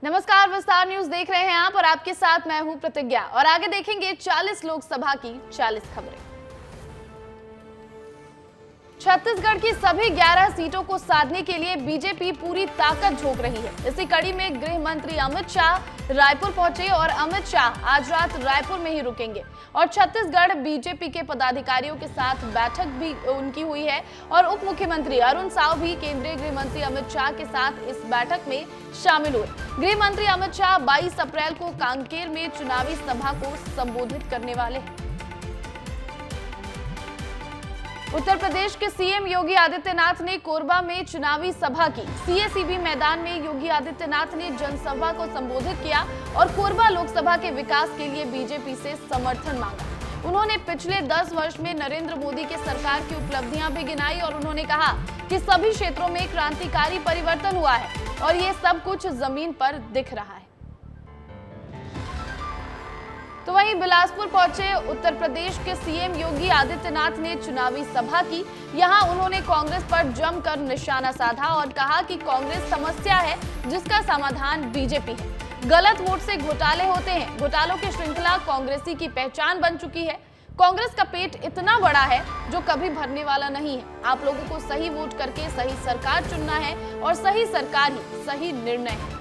नमस्कार, विस्तार न्यूज देख रहे हैं आप और आपके साथ मैं हूं प्रतिज्ञा। और आगे देखेंगे 40 लोकसभा की 40 खबरें। छत्तीसगढ़ की सभी 11 सीटों को साधने के लिए बीजेपी पूरी ताकत झोंक रही है। इसी कड़ी में गृह मंत्री अमित शाह रायपुर पहुंचे और अमित शाह आज रात रायपुर में ही रुकेंगे और छत्तीसगढ़ बीजेपी के पदाधिकारियों के साथ बैठक भी उनकी हुई है और उप मुख्यमंत्री अरुण साव भी केंद्रीय गृह मंत्री अमित शाह के साथ इस बैठक में शामिल हुए। गृह मंत्री अमित शाह 22 अप्रैल को कांकेर में चुनावी सभा को संबोधित करने वाले हैं। उत्तर प्रदेश के सीएम योगी आदित्यनाथ ने कोरबा में चुनावी सभा की। सीएसीबी मैदान में योगी आदित्यनाथ ने जनसभा को संबोधित किया और कोरबा लोकसभा के विकास के लिए बीजेपी से समर्थन मांगा। उन्होंने पिछले 10 वर्ष में नरेंद्र मोदी के सरकार की उपलब्धियां भी गिनाई और उन्होंने कहा कि सभी क्षेत्रों में क्रांतिकारी परिवर्तन हुआ है और ये सब कुछ जमीन पर दिख रहा है। तो वहीं बिलासपुर पहुंचे उत्तर प्रदेश के सीएम योगी आदित्यनाथ ने चुनावी सभा की। यहां उन्होंने कांग्रेस पर जमकर निशाना साधा और कहा कि कांग्रेस समस्या है जिसका समाधान बीजेपी है। गलत वोट से घोटाले होते हैं। घोटालों की श्रृंखला कांग्रेसी की पहचान बन चुकी है। कांग्रेस का पेट इतना बड़ा है जो कभी भरने वाला नहीं है। आप लोगों को सही वोट करके सही सरकार चुनना है और सही सरकार ही सही निर्णय है।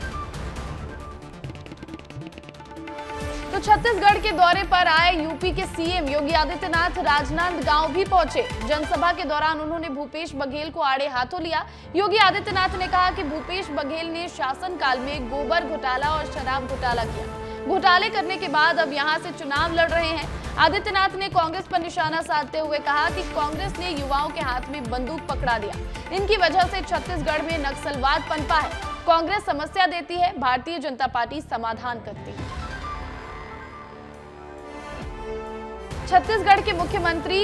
तो छत्तीसगढ़ के दौरे पर आए यूपी के सीएम योगी आदित्यनाथ राजनांदगांव भी पहुंचे। जनसभा के दौरान उन्होंने भूपेश बघेल को आड़े हाथों लिया। योगी आदित्यनाथ ने कहा कि भूपेश बघेल ने शासनकाल में गोबर घोटाला और शराब घोटाला किया। घोटाले करने के बाद अब यहां से चुनाव लड़ रहे हैं। आदित्यनाथ ने कांग्रेस पर निशाना साधते हुए कहा कि कांग्रेस ने युवाओं के हाथ में बंदूक पकड़ा दिया। इनकी वजह से छत्तीसगढ़ में नक्सलवाद पनपा है। कांग्रेस समस्या देती है, भारतीय जनता पार्टी समाधान करती है। छत्तीसगढ़ के मुख्यमंत्री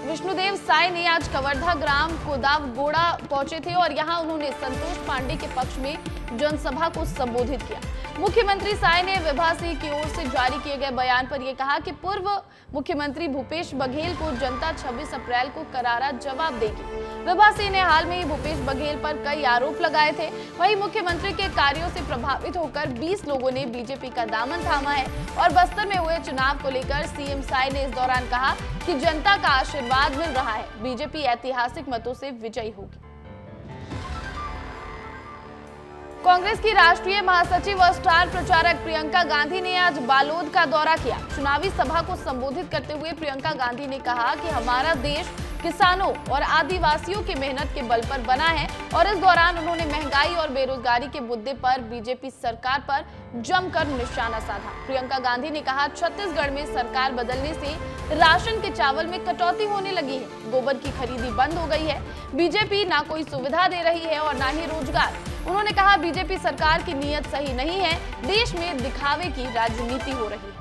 विष्णुदेव साय ने आज कवर्धा ग्राम कोदावगोड़ा पहुंचे थे और यहां उन्होंने संतोष पांडे के पक्ष में जनसभा को संबोधित किया। मुख्यमंत्री साय ने विभा सिंह की ओर से जारी किए गए बयान पर यह कहा कि पूर्व मुख्यमंत्री भूपेश बघेल को जनता 26 अप्रैल को करारा जवाब देगी। विभा सिंह ने हाल में ही भूपेश बघेल पर कई आरोप लगाए थे। वहीं मुख्यमंत्री के कार्यों से प्रभावित होकर 20 लोगों ने बीजेपी का दामन थामा है और बस्तर में हुए चुनाव को लेकर सीएम साय ने इस दौरान कहा कि जनता का आशीर्वाद मिल रहा है, बीजेपी ऐतिहासिक मतों से विजयी होगी। कांग्रेस की राष्ट्रीय महासचिव और स्टार प्रचारक प्रियंका गांधी ने आज बालोद का दौरा किया। चुनावी सभा को संबोधित करते हुए प्रियंका गांधी ने कहा कि हमारा देश किसानों और आदिवासियों की मेहनत के बल पर बना है और इस दौरान उन्होंने महंगाई और बेरोजगारी के मुद्दे पर बीजेपी सरकार पर जमकर निशाना साधा। प्रियंका गांधी ने कहा, छत्तीसगढ़ में सरकार बदलने से राशन के चावल में कटौती होने लगी है, गोबर की खरीदी बंद हो गई है, बीजेपी ना कोई सुविधा दे रही है और ना ही रोजगार। उन्होंने कहा, बीजेपी सरकार की नीयत सही नहीं है, देश में दिखावे की राजनीति हो रही है।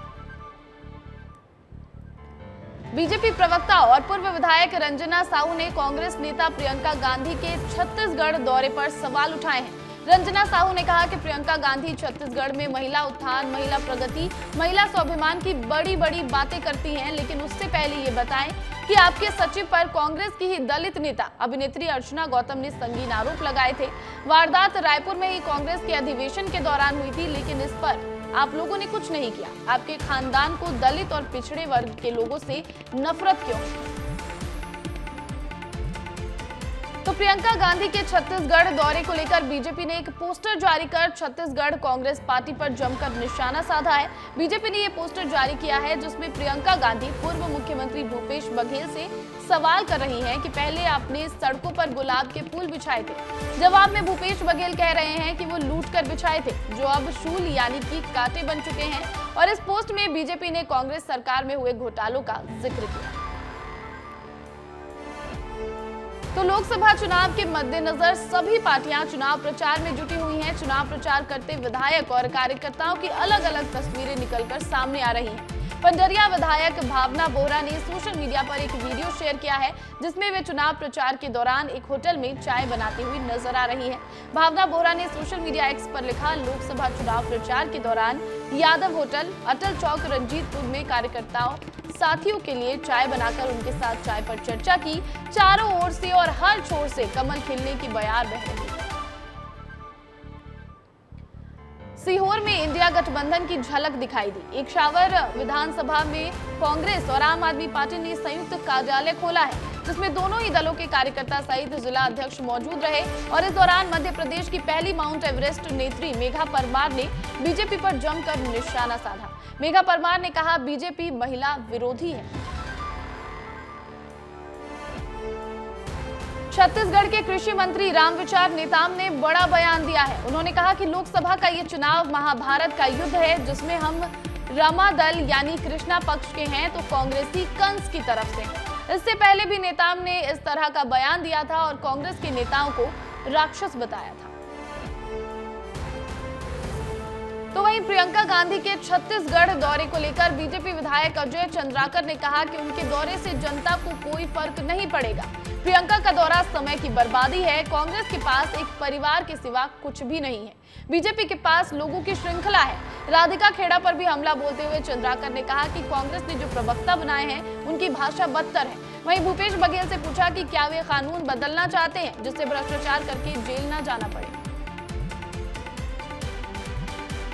बीजेपी प्रवक्ता और पूर्व विधायक रंजना साहू ने कांग्रेस नेता प्रियंका गांधी के छत्तीसगढ़ दौरे पर सवाल उठाए हैं। रंजना साहू ने कहा कि प्रियंका गांधी छत्तीसगढ़ में महिला उत्थान, महिला प्रगति, महिला स्वाभिमान की बड़ी बड़ी बातें करती हैं, लेकिन उससे पहले ये बताएं कि आपके सचिव पर कांग्रेस की ही दलित नेता अभिनेत्री अर्चना गौतम ने संगीन आरोप लगाए थे। वारदात रायपुर में ही कांग्रेस के अधिवेशन के दौरान हुई थी, लेकिन इस पर आप लोगों ने कुछ नहीं किया। आपके खानदान को दलित और पिछड़े वर्ग के लोगों से नफरत क्यों? तो प्रियंका गांधी के छत्तीसगढ़ दौरे को लेकर बीजेपी ने एक पोस्टर जारी कर छत्तीसगढ़ कांग्रेस पार्टी पर जमकर निशाना साधा है। बीजेपी ने ये पोस्टर जारी किया है जिसमें प्रियंका गांधी पूर्व मुख्यमंत्री भूपेश बघेल से सवाल कर रही हैं कि पहले आपने सड़कों पर गुलाब के फूल बिछाए थे। जवाब में भूपेश बघेल कह रहे हैं कि वो लूट कर बिछाए थे, जो अब शूल यानी कि कांटे बन चुके हैं। और इस पोस्ट में बीजेपी ने कांग्रेस सरकार में हुए घोटालों का जिक्र किया। तो लोकसभा चुनाव के मद्देनजर सभी पार्टियां चुनाव प्रचार में जुटी हुई हैं। चुनाव प्रचार करते विधायक और कार्यकर्ताओं की अलग अलग तस्वीरें निकलकर सामने आ रही हैं। पंडरिया विधायक भावना बोहरा ने सोशल मीडिया पर एक वीडियो शेयर किया है जिसमें वे चुनाव प्रचार के दौरान एक होटल में चाय बनाती हुई नजर आ रही हैं। भावना बोहरा ने सोशल मीडिया एक्स पर लिखा, लोकसभा चुनाव प्रचार के दौरान यादव होटल, अटल चौक, रंजीतपुर में कार्यकर्ताओं साथियों के लिए चाय बनाकर उनके साथ चाय पर चर्चा की। चारों ओर से और हर छोर से कमल खिलने की बयार बह रही है। सीहोर में इंडिया गठबंधन की झलक दिखाई दी। एक शावर विधानसभा में कांग्रेस और आम आदमी पार्टी ने संयुक्त कार्यालय खोला है, जिसमें दोनों ही दलों के कार्यकर्ता सहित जिला अध्यक्ष मौजूद रहे। और इस दौरान मध्य प्रदेश की पहली माउंट एवरेस्ट नेत्री मेघा परमार ने बीजेपी पर जमकर निशाना साधा। मेघा परमार ने कहा, बीजेपी महिला विरोधी है। छत्तीसगढ़ के कृषि मंत्री रामविचार नेताम ने बड़ा बयान दिया है। उन्होंने कहा कि लोकसभा का ये चुनाव महाभारत का युद्ध है, जिसमें हम रमा दल यानी कृष्णा पक्ष के हैं तो कांग्रेसी कंस की तरफ से हैं। इससे पहले भी नेताम ने इस तरह का बयान दिया था और कांग्रेस के नेताओं को राक्षस बताया था। तो वहीं प्रियंका गांधी के छत्तीसगढ़ दौरे को लेकर बीजेपी विधायक अजय चंद्राकर ने कहा कि उनके दौरे से जनता को कोई फर्क नहीं पड़ेगा। प्रियंका का दौरा समय की बर्बादी है। कांग्रेस के पास एक परिवार के सिवा कुछ भी नहीं है। बीजेपी के पास लोगों की श्रृंखला है। राधिका खेड़ा पर भी हमला बोलते हुए चंद्राकर ने कहा कि कांग्रेस ने जो प्रवक्ता बनाए हैं उनकी भाषा बदतर है। वहीं भूपेश बघेल से पूछा कि क्या वे कानून बदलना चाहते हैं जिससे भ्रष्टाचार करके जेल न जाना पड़े।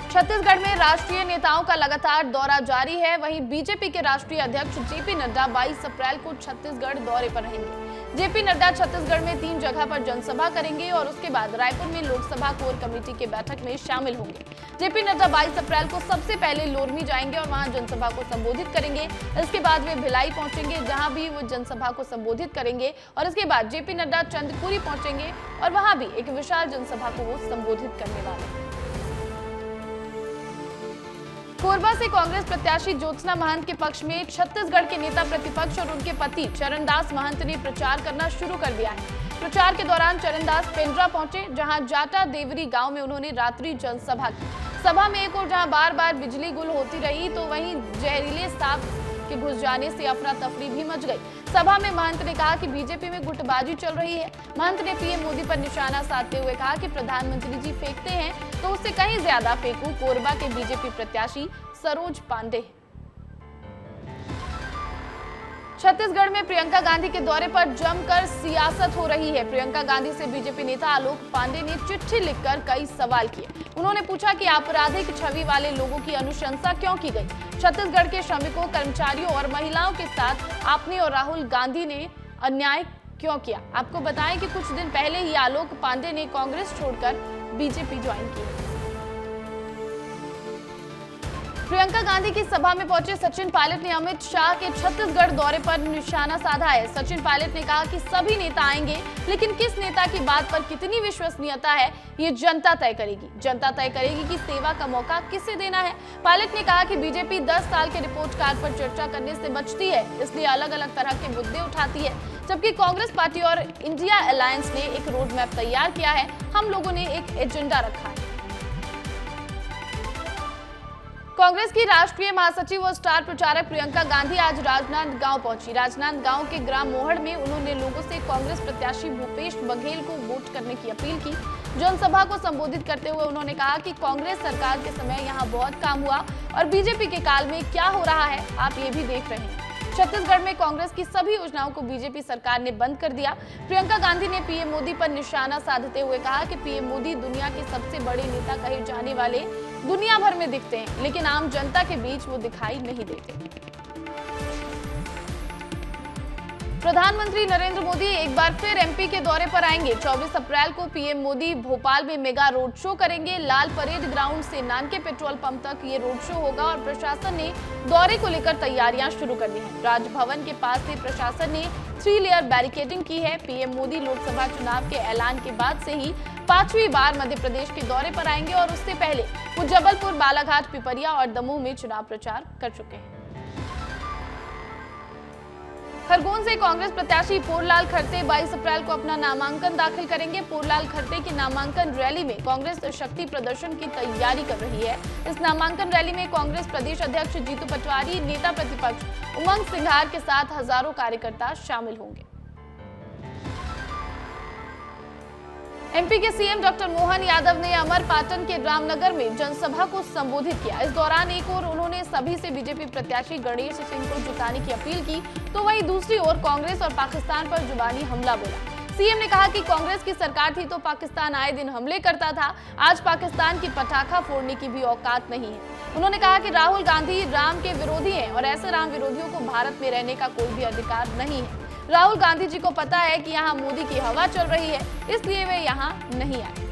छत्तीसगढ़ में राष्ट्रीय नेताओं का लगातार दौरा जारी है। वहीं बीजेपी के राष्ट्रीय अध्यक्ष जेपी नड्डा 22 अप्रैल को छत्तीसगढ़ दौरे पर रहेंगे। जेपी नड्डा छत्तीसगढ़ में 3 जगह पर जनसभा करेंगे और उसके बाद रायपुर में लोकसभा कोर कमेटी की बैठक में शामिल होंगे। जेपी नड्डा 22 अप्रैल को सबसे पहले लोरमी जाएंगे और वहां जनसभा को संबोधित करेंगे। इसके बाद वे भिलाई पहुंचेंगे, जहां भी वो जनसभा को संबोधित करेंगे और इसके बाद जेपी नड्डा चंदपुरी पहुंचेंगे और वहां भी एक विशाल जनसभा को वो संबोधित करने वाले हैं। कोरबा से कांग्रेस प्रत्याशी ज्योत्सना महंत के पक्ष में छत्तीसगढ़ के नेता प्रतिपक्ष और उनके पति चरणदास महंत ने प्रचार करना शुरू कर दिया है। प्रचार के दौरान चरणदास पेंड्रा पहुंचे, जहां जाटा देवरी गांव में उन्होंने रात्रि जनसभा की। सभा में एक और जहां बार बार बिजली गुल होती रही तो वहीं जहरीले सांप के घुस जाने से अफरा तफरी भी मच गई। सभा में महंत ने कहा कि बीजेपी में गुटबाजी चल रही है। महंत ने पीएम मोदी पर निशाना साधते हुए कहा कि प्रधानमंत्री जी फेंकते हैं तो उससे कहीं ज्यादा फेंकू कोरबा के बीजेपी प्रत्याशी सरोज पांडे। छत्तीसगढ़ में प्रियंका गांधी के दौरे पर जमकर सियासत हो रही है। प्रियंका गांधी से बीजेपी नेता आलोक पांडे ने चिट्ठी लिखकर कई सवाल किए। उन्होंने पूछा कि आपराधिक छवि वाले लोगों की अनुशंसा क्यों की गई। छत्तीसगढ़ के श्रमिकों, कर्मचारियों और महिलाओं के साथ आपने और राहुल गांधी ने अन्याय क्यों किया। आपको बताएं कि कुछ दिन पहले ही आलोक पांडे ने कांग्रेस छोड़कर बीजेपी ज्वाइन की। प्रियंका गांधी की सभा में पहुंचे सचिन पायलट ने अमित शाह के छत्तीसगढ़ दौरे पर निशाना साधा है। सचिन पायलट ने कहा कि सभी नेता आएंगे, लेकिन किस नेता की बात पर कितनी विश्वसनीयता है ये जनता तय करेगी। जनता तय करेगी कि सेवा का मौका किसे देना है। पायलट ने कहा कि बीजेपी 10 साल के रिपोर्ट कार्ड पर चर्चा करने से बचती है, इसलिए अलग अलग तरह के मुद्दे उठाती है, जबकि कांग्रेस पार्टी और इंडिया अलायंस ने एक रोड मैप तैयार किया है। हम लोगों ने एक एजेंडा रखा है। कांग्रेस की राष्ट्रीय महासचिव और स्टार प्रचारक प्रियंका गांधी आज राजनांदगांव पहुंची। राजनांदगांव के ग्राम मोहड़ में उन्होंने लोगों से कांग्रेस प्रत्याशी भूपेश बघेल को वोट करने की अपील की। जनसभा को संबोधित करते हुए उन्होंने कहा कि कांग्रेस सरकार के समय यहां बहुत काम हुआ और बीजेपी के काल में क्या हो रहा है आप ये भी देख रहे हैं। छत्तीसगढ़ में कांग्रेस की सभी योजनाओं को बीजेपी सरकार ने बंद कर दिया। प्रियंका गांधी ने पीएम मोदी पर निशाना साधते हुए कहा कि पीएम मोदी दुनिया के सबसे बड़े नेता कहे जाने वाले दुनिया भर में दिखते हैं, लेकिन आम जनता के बीच वो दिखाई नहीं देते। प्रधानमंत्री नरेंद्र मोदी एक बार फिर एमपी के दौरे पर आएंगे। 24 अप्रैल को पीएम मोदी भोपाल में मेगा रोड शो करेंगे। लाल परेड ग्राउंड से नानके पेट्रोल पंप तक ये रोड शो होगा और प्रशासन ने दौरे को लेकर तैयारियां शुरू कर दी हैं। राजभवन के पास से प्रशासन ने 3 लेयर बैरिकेडिंग की है। पीएम मोदी लोकसभा चुनाव के ऐलान के बाद से ही 5वीं बार मध्य प्रदेश के दौरे पर आएंगे और उससे पहले वो जबलपुर, बालाघाट, पिपरिया और दमोह में चुनाव प्रचार कर चुके हैं। खरगोन से कांग्रेस प्रत्याशी पोरलाल खरते 22 अप्रैल को अपना नामांकन दाखिल करेंगे। पोरलाल खरते की नामांकन रैली में कांग्रेस शक्ति प्रदर्शन की तैयारी कर रही है। इस नामांकन रैली में कांग्रेस प्रदेश अध्यक्ष जीतू पटवारी, नेता प्रतिपक्ष उमंग सिंघार के साथ हजारों कार्यकर्ता शामिल होंगे। एमपी के सीएम डॉक्टर मोहन यादव ने अमरपाटन के रामनगर में जनसभा को संबोधित किया। इस दौरान एक ओर उन्होंने सभी से बीजेपी प्रत्याशी गणेश सिंह को जिताने की अपील की, तो वहीं दूसरी ओर कांग्रेस और पाकिस्तान पर जुबानी हमला बोला। सीएम ने कहा कि कांग्रेस की सरकार थी तो पाकिस्तान आए दिन हमले करता था, आज पाकिस्तान की पटाखा फोड़ने की भी औकात नहीं है। उन्होंने कहा कि राहुल गांधी राम के विरोधी हैं और ऐसे राम विरोधियों को भारत में रहने का कोई भी अधिकार नहीं है। राहुल गांधी जी को पता है कि यहाँ मोदी की हवा चल रही है, इसलिए वे यहाँ नहीं आए।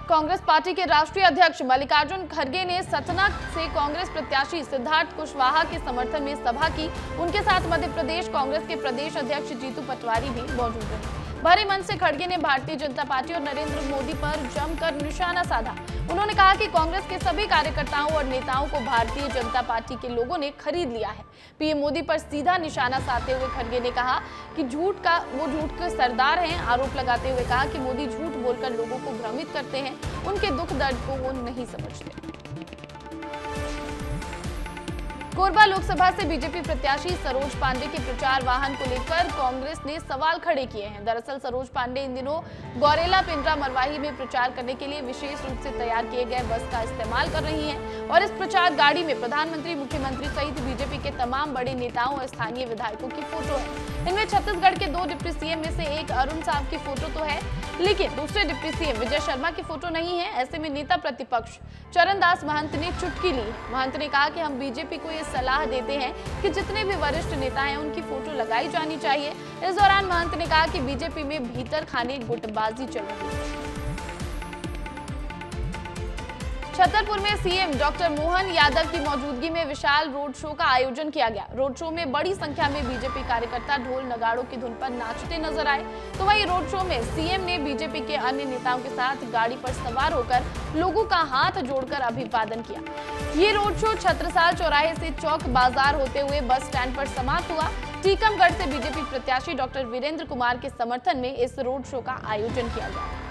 कांग्रेस पार्टी के राष्ट्रीय अध्यक्ष मल्लिकार्जुन खड़गे ने सतना से कांग्रेस प्रत्याशी सिद्धार्थ कुशवाहा के समर्थन में सभा की। उनके साथ मध्य प्रदेश कांग्रेस के प्रदेश अध्यक्ष जीतू पटवारी भी मौजूद रहे। भरे मन से खड़गे ने भारतीय जनता पार्टी और नरेंद्र मोदी पर जमकर निशाना साधा। उन्होंने कहा कि कांग्रेस के सभी कार्यकर्ताओं और नेताओं को भारतीय जनता पार्टी के लोगों ने खरीद लिया है। पीएम मोदी पर सीधा निशाना साधते हुए खड़गे ने कहा कि झूठ के सरदार हैं। आरोप लगाते हुए कहा कि मोदी झूठ बोलकर लोगों को भ्रमित करते हैं, उनके दुख दर्द को वो नहीं समझते। कोरबा लोकसभा से बीजेपी प्रत्याशी सरोज पांडे के प्रचार वाहन को लेकर कांग्रेस ने सवाल खड़े किए हैं। दरअसल सरोज पांडे इन दिनों गौरेला पिंडरा मरवाही में प्रचार करने के लिए विशेष रूप से तैयार किए गए बस का इस्तेमाल कर रही हैं और इस प्रचार गाड़ी में प्रधानमंत्री, मुख्यमंत्री सहित बीजेपी के तमाम बड़े नेताओं और स्थानीय विधायकों की फोटो है। इनमें छत्तीसगढ़ के 2 डिप्टी सीएम में से एक अरुण साहब की फोटो तो है, लेकिन दूसरे डिप्टी सीएम विजय शर्मा की फोटो नहीं है। ऐसे में नेता प्रतिपक्ष चरणदास महंत ने चुटकी ली है। महंत ने कहा कि हम बीजेपी को ये सलाह देते हैं कि जितने भी वरिष्ठ नेता हैं उनकी फोटो लगाई जानी चाहिए। इस दौरान महंत ने कहा कि बीजेपी में भीतर खाने गुटबाजी चल रही है। छतरपुर में सीएम डॉक्टर मोहन यादव की मौजूदगी में विशाल रोड शो का आयोजन किया गया। रोड शो में बड़ी संख्या में बीजेपी कार्यकर्ता ढोल नगाड़ों की धुन पर नाचते नजर आए। तो वहीं रोड शो में सीएम ने बीजेपी के अन्य नेताओं के साथ गाड़ी पर सवार होकर लोगों का हाथ जोड़कर अभिवादन किया। ये रोड शो छत्रसाल चौराहे से चौक बाजार होते हुए बस स्टैंड पर समाप्त हुआ। टीकमगढ़ से बीजेपी प्रत्याशी डॉक्टर वीरेंद्र कुमार के समर्थन में इस रोड शो का आयोजन किया गया।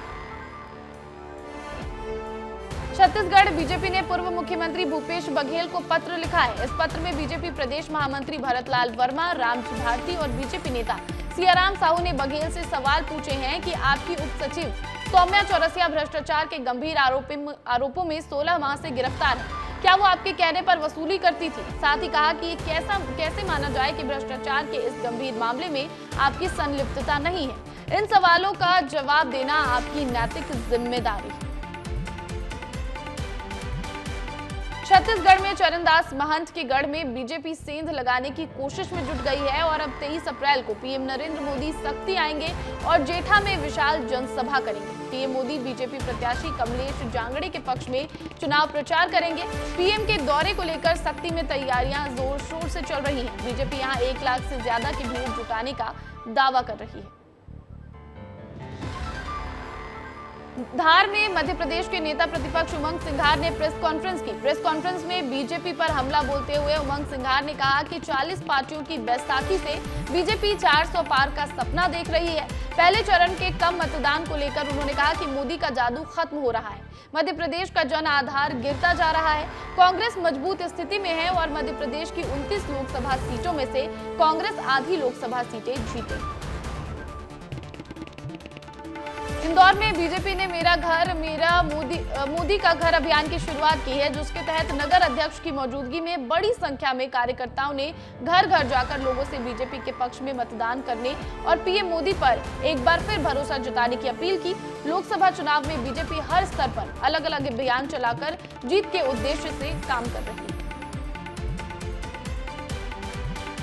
छत्तीसगढ़ बीजेपी ने पूर्व मुख्यमंत्री भूपेश बघेल को पत्र लिखा है। इस पत्र में बीजेपी प्रदेश महामंत्री भरतलाल वर्मा, रामजी भारती और बीजेपी नेता सियाराम साहू ने बघेल से सवाल पूछे हैं कि आपकी उप सचिव सौम्या चौरसिया भ्रष्टाचार के गंभीर आरोपों में 16 माह से गिरफ्तार है। क्या वो आपके कहने पर वसूली करती थी? साथ ही कहा कि कैसे माना जाए कि भ्रष्टाचार के इस गंभीर मामले में आपकी संलिप्तता नहीं है। इन सवालों का जवाब देना आपकी नैतिक जिम्मेदारी है। छत्तीसगढ़ में चरणदास महंत के गढ़ में बीजेपी सेंध लगाने की कोशिश में जुट गई है और अब 23 अप्रैल को पीएम नरेंद्र मोदी सक्ती आएंगे और जेठा में विशाल जनसभा करेंगे। पीएम मोदी बीजेपी प्रत्याशी कमलेश जांगड़े के पक्ष में चुनाव प्रचार करेंगे। पीएम के दौरे को लेकर सक्ती में तैयारियां जोर शोर से चल रही है। बीजेपी यहां 1 लाख से ज्यादा की भीड़ जुटाने का दावा कर रही है। धार में मध्य प्रदेश के नेता प्रतिपक्ष उमंग सिंघार ने प्रेस कॉन्फ्रेंस की। प्रेस कॉन्फ्रेंस में बीजेपी पर हमला बोलते हुए उमंग सिंघार ने कहा कि 40 पार्टियों की बैसाखी से बीजेपी 400 पार का सपना देख रही है। पहले चरण के कम मतदान को लेकर उन्होंने कहा कि मोदी का जादू खत्म हो रहा है। मध्य प्रदेश का जन आधार गिरता जा रहा है। कांग्रेस मजबूत स्थिति में है और मध्य प्रदेश की 29 लोकसभा सीटों में से कांग्रेस आधी लोकसभा सीटें जीतेगी। इंदौर में बीजेपी ने मेरा घर मेरा मोदी का घर अभियान की शुरुआत की है, जिसके तहत नगर अध्यक्ष की मौजूदगी में बड़ी संख्या में कार्यकर्ताओं ने घर घर जाकर लोगों से बीजेपी के पक्ष में मतदान करने और पीएम मोदी पर एक बार फिर भरोसा जताने की अपील की। लोकसभा चुनाव में बीजेपी हर स्तर पर अलग अलग अभियान चलाकर जीत के उद्देश्य से काम कर रही है।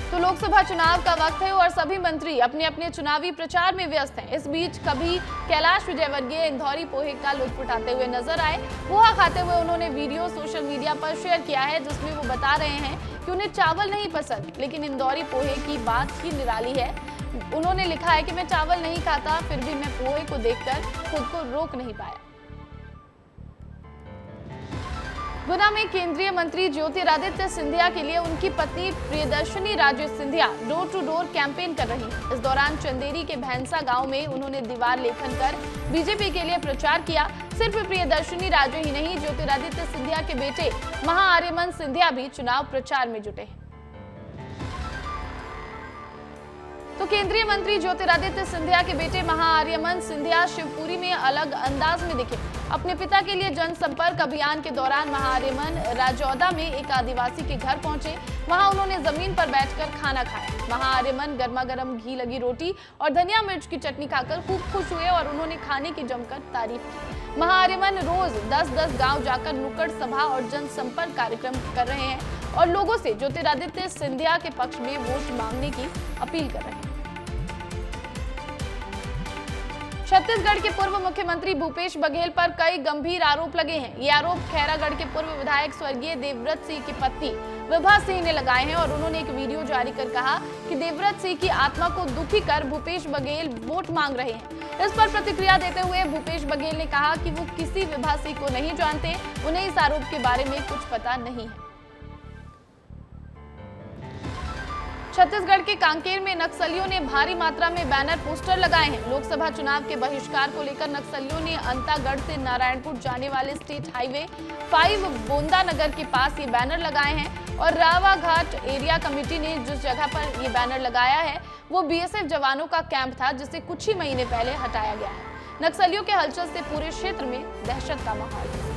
तो लोकसभा चुनाव का वक्त है और सभी मंत्री अपने अपने चुनावी प्रचार में व्यस्त हैं। इस बीच कभी कैलाश विजयवर्गीय इंदौरी पोहे का लुत्फ उठाते हुए नजर आए। पोहा खाते हुए उन्होंने वीडियो सोशल मीडिया पर शेयर किया है, जिसमें वो बता रहे हैं कि उन्हें चावल नहीं पसंद, लेकिन इंदौरी पोहे की बात ही निराली है। उन्होंने लिखा है कि मैं चावल नहीं खाता, फिर भी मैं पोहे को देखकर खुद को रोक नहीं पाया। गुना में केंद्रीय मंत्री ज्योतिरादित्य सिंधिया के लिए उनकी पत्नी Priyadarshini Raje Scindia door to door campaign कर रही हैं। इस दौरान चंदेरी के भैंसा गांव में उन्होंने दीवार लेखन कर बीजेपी के लिए प्रचार किया। सिर्फ प्रियदर्शनी राजे ही नहीं, ज्योतिरादित्य सिंधिया के बेटे महाआर्यमन सिंधिया भी चुनाव प्रचार में जुटे हैं। तो केंद्रीय मंत्री ज्योतिरादित्य सिंधिया के बेटे महाआर्यमन सिंधिया शिवपुरी में अलग अंदाज में दिखे। अपने पिता के लिए जनसंपर्क अभियान के दौरान महाआर्यमन राजौदा में एक आदिवासी के घर पहुंचे। वहां उन्होंने जमीन पर बैठकर खाना खाया। महाआर्यमन गर्मा गर्म घी लगी रोटी और धनिया मिर्च की चटनी खाकर खूब खुश हुए और उन्होंने खाने की जमकर तारीफ की। महाआर्यमन रोज 10-10 गांव जाकर नुक्कड़ सभा और जनसंपर्क कार्यक्रम कर रहे हैं और लोगों से ज्योतिरादित्य सिंधिया के पक्ष में वोट मांगने की अपील कर रहे हैं। छत्तीसगढ़ के पूर्व मुख्यमंत्री भूपेश बघेल पर कई गंभीर आरोप लगे हैं। ये आरोप खैरागढ़ के पूर्व विधायक स्वर्गीय देवव्रत सिंह की पत्नी विभा सिंह ने लगाए हैं और उन्होंने एक वीडियो जारी कर कहा कि देवव्रत सिंह की आत्मा को दुखी कर भूपेश बघेल वोट मांग रहे हैं। इस पर प्रतिक्रिया देते हुए भूपेश बघेल ने कहा कि वो किसी विभा सिंह को नहीं जानते, उन्हें इस आरोप के बारे में कुछ पता नहीं है। छत्तीसगढ़ के कांकेर में नक्सलियों ने भारी मात्रा में बैनर पोस्टर लगाए हैं। लोकसभा चुनाव के बहिष्कार को लेकर नक्सलियों ने अंतागढ़ से नारायणपुर जाने वाले स्टेट हाईवे 5 बोंदा नगर के पास ये बैनर लगाए हैं और रावा घाट एरिया कमेटी ने जिस जगह पर ये बैनर लगाया है वो बीएसएफ जवानों का कैंप था, जिसे कुछ ही महीने पहले हटाया गया है। नक्सलियों के हलचल से पूरे क्षेत्र में दहशत का माहौल है।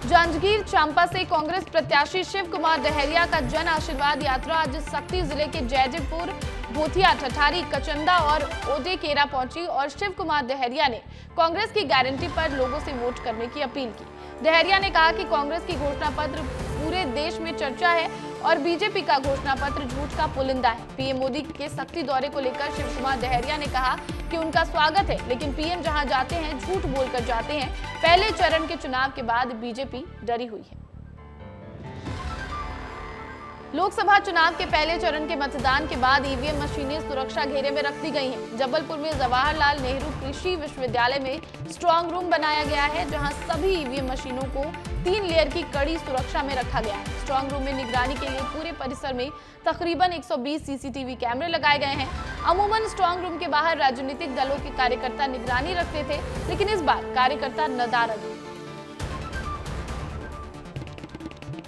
जांजगीर चांपा से कांग्रेस प्रत्याशी शिव कुमार डहरिया का जन आशीर्वाद यात्रा आज सक्ती जिले के जैजपुर, भोथिया, ठठारी, कचंदा और ओडेकेरा पहुंची और शिव कुमार डहरिया ने कांग्रेस की गारंटी पर लोगों से वोट करने की अपील की। डहरिया ने कहा कि कांग्रेस की घोषणा पत्र पूरे देश में चर्चा है और बीजेपी का घोषणा पत्र झूठ का पुलिंदा है। पीएम मोदी के सक्ती दौरे को लेकर शिव कुमार डहरिया ने कहा कि उनका स्वागत है, लेकिन पीएम जहां जाते हैं झूठ बोलकर जाते हैं। पहले चरण के चुनाव के बाद बीजेपी डरी हुई है। लोकसभा चुनाव के पहले चरण के मतदान के बाद ईवीएम मशीनें सुरक्षा घेरे में रख दी गई हैं। जबलपुर में जवाहरलाल नेहरू कृषि विश्वविद्यालय में स्ट्रांग रूम बनाया गया है, जहां सभी ईवीएम मशीनों को 3 लेयर की कड़ी सुरक्षा में रखा गया है। स्ट्रांग रूम में निगरानी के लिए पूरे परिसर में तकरीबन 120 सीसीटीवी कैमरे लगाए गए हैं। अमूमन स्ट्रांग रूम के बाहर राजनीतिक दलों के कार्यकर्ता निगरानी रखते थे, लेकिन इस बार कार्यकर्ता नदारद हैं।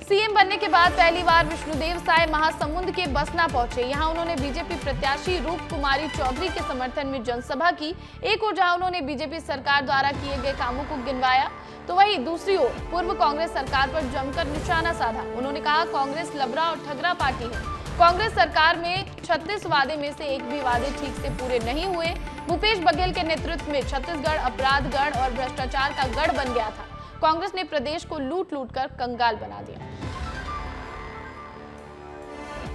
सीएम बनने के बाद पहली बार विष्णुदेव साय महासमुंद के बसना पहुंचे। यहां उन्होंने बीजेपी प्रत्याशी रूप कुमारी चौधरी के समर्थन में जनसभा की। एक ओर जहां उन्होंने बीजेपी सरकार द्वारा किए गए कामों को गिनवाया, तो वहीं दूसरी ओर पूर्व कांग्रेस सरकार पर जमकर निशाना साधा। उन्होंने कहा कांग्रेस लबरा और ठगरा पार्टी है। कांग्रेस सरकार में 36 वादे में से एक भी वादे ठीक से पूरे नहीं हुए। भूपेश बघेल के नेतृत्व में छत्तीसगढ़ अपराध गढ़ और भ्रष्टाचार का गढ़ बन गया था। कांग्रेस ने प्रदेश को लूट लूट कर कंगाल बना दिया।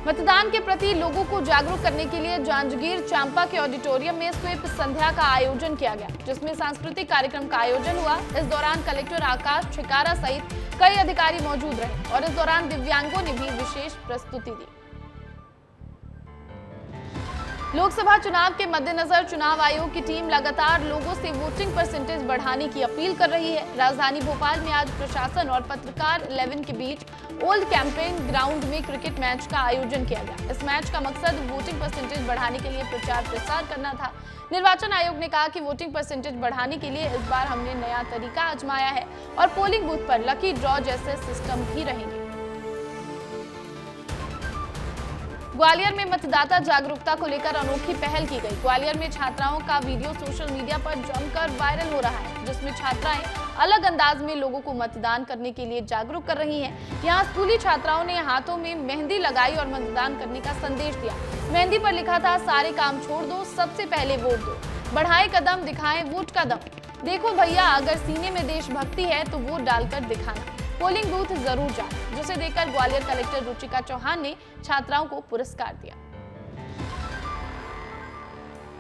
मतदान के प्रति लोगों को जागरूक करने के लिए जांजगीर चांपा के ऑडिटोरियम में स्वीप संध्या का आयोजन किया गया, जिसमें सांस्कृतिक कार्यक्रम का आयोजन हुआ। इस दौरान कलेक्टर आकाश छिकारा सहित कई अधिकारी मौजूद रहे और इस दौरान दिव्यांगों ने भी विशेष प्रस्तुति दी। लोकसभा चुनाव के मद्देनजर चुनाव आयोग की टीम लगातार लोगों से वोटिंग परसेंटेज बढ़ाने की अपील कर रही है। राजधानी भोपाल में आज प्रशासन और पत्रकार 11 के बीच ओल्ड कैंपेन ग्राउंड में क्रिकेट मैच का आयोजन किया गया। इस मैच का मकसद वोटिंग परसेंटेज बढ़ाने के लिए प्रचार प्रसार करना था। निर्वाचन आयोग ने कहा कि वोटिंग परसेंटेज बढ़ाने के लिए इस बार हमने नया तरीका आजमाया है और पोलिंग बूथ पर लकी ड्रॉ जैसे सिस्टम भी रहेंगे। ग्वालियर में मतदाता जागरूकता को लेकर अनोखी पहल की गई। ग्वालियर में छात्राओं का वीडियो सोशल मीडिया पर जमकर वायरल हो रहा है, जिसमें छात्राएं अलग अंदाज में लोगों को मतदान करने के लिए जागरूक कर रही हैं। यहाँ स्कूली छात्राओं ने हाथों में मेहंदी लगाई और मतदान करने का संदेश दिया। मेहंदी पर लिखा था, सारे काम छोड़ दो, सबसे पहले वोट दो, बढ़ाए कदम, दिखाएं वोट का दम, देखो भैया अगर सीने में देशभक्ति है तो वोट डालकर दिखाना, पोलिंग बूथ जरूर जाए। जिसे देखकर ग्वालियर कलेक्टर रुचिका चौहान ने छात्राओं को पुरस्कार दिया।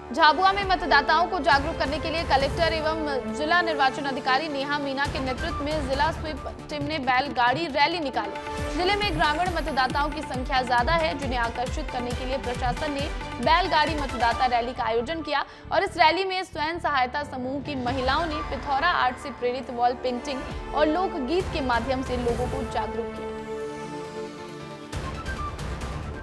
झाबुआ में मतदाताओं को जागरूक करने के लिए कलेक्टर एवं जिला निर्वाचन अधिकारी नेहा मीना के नेतृत्व में जिला स्वीप टीम ने बैलगाड़ी रैली निकाली। जिले में ग्रामीण मतदाताओं की संख्या ज्यादा है, जिन्हें आकर्षित करने के लिए प्रशासन ने बैलगाड़ी मतदाता रैली का आयोजन किया और इस रैली में स्वयं सहायता समूह की महिलाओं ने पिथौरा आर्ट से प्रेरित वॉल पेंटिंग और लोकगीत के माध्यम से लोगों को जागरूक किया।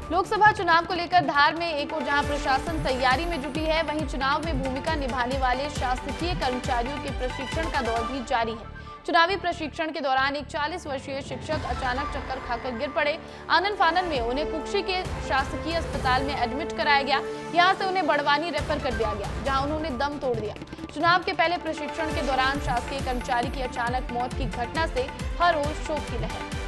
लोकसभा चुनाव को लेकर धार में एक ओर जहां प्रशासन तैयारी में जुटी है, वहीं चुनाव में भूमिका निभाने वाले शासकीय कर्मचारियों के प्रशिक्षण का दौर भी जारी है। चुनावी प्रशिक्षण के दौरान एक 40 वर्षीय शिक्षक अचानक चक्कर खाकर गिर पड़े। आनन फानन में उन्हें कुक्षी के शासकीय अस्पताल में एडमिट कराया गया। यहां से उन्हें बड़वानी रेफर कर दिया गया, जहां उन्होंने दम तोड़ दिया। चुनाव के पहले प्रशिक्षण के दौरान शासकीय कर्मचारी की अचानक मौत की घटना से हर रोज शोक की लहर।